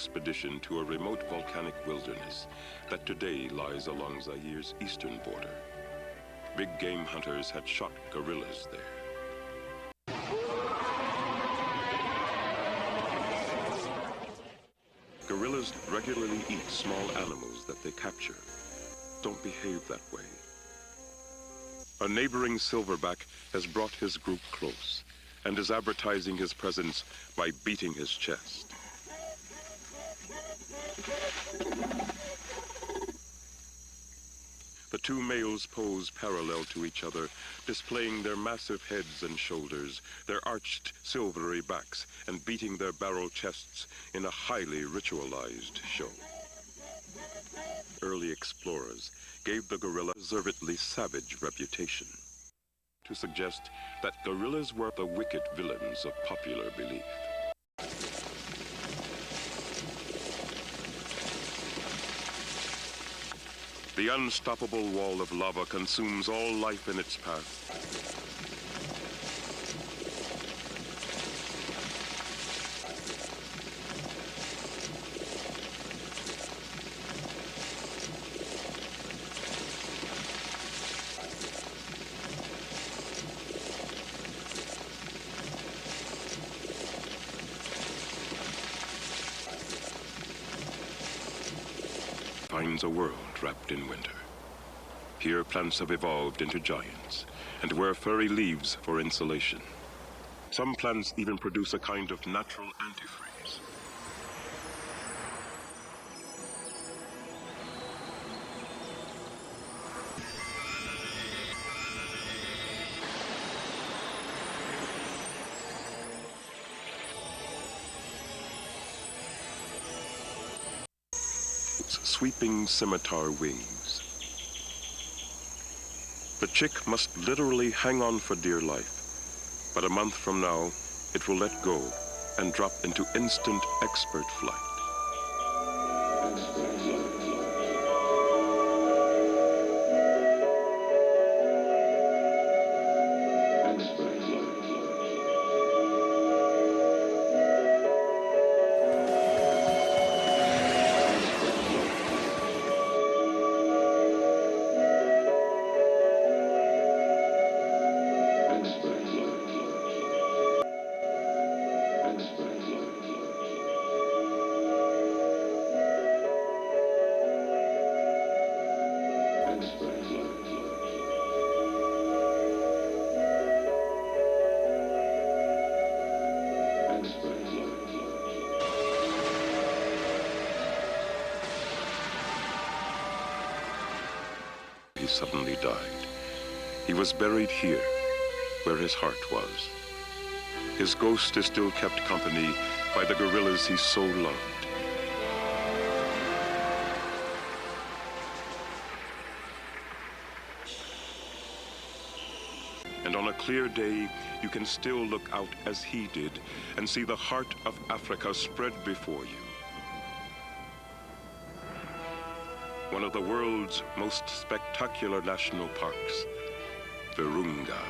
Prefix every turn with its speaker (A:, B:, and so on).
A: expedition to a remote volcanic wilderness that today lies along Zaire's eastern border. Big game hunters had shot gorillas there. Gorillas regularly eat small animals that they capture. Don't behave that way. A neighboring silverback has brought his group close and is advertising his presence by beating his chest. The two males pose parallel to each other, displaying their massive heads and shoulders, their arched silvery backs, and beating their barrel chests in a highly ritualized show. Early explorers gave the gorilla a deservedly savage reputation, to suggest that gorillas were the wicked villains of popular belief. The unstoppable wall of lava consumes all life in its path. Finds a world wrapped in winter. Here plants have evolved into giants and wear furry leaves for insulation. Some plants even produce a kind of natural antifreeze. Sweeping scimitar wings. The chick must literally hang on for dear life, but a month from now, it will let go and drop into instant expert flight. He suddenly died. He was buried here, where his heart was. His ghost is still kept company by the gorillas he so loved. And on a clear day, you can still look out as he did and see the heart of Africa spread before you. One of the world's most spectacular national parks, Virunga.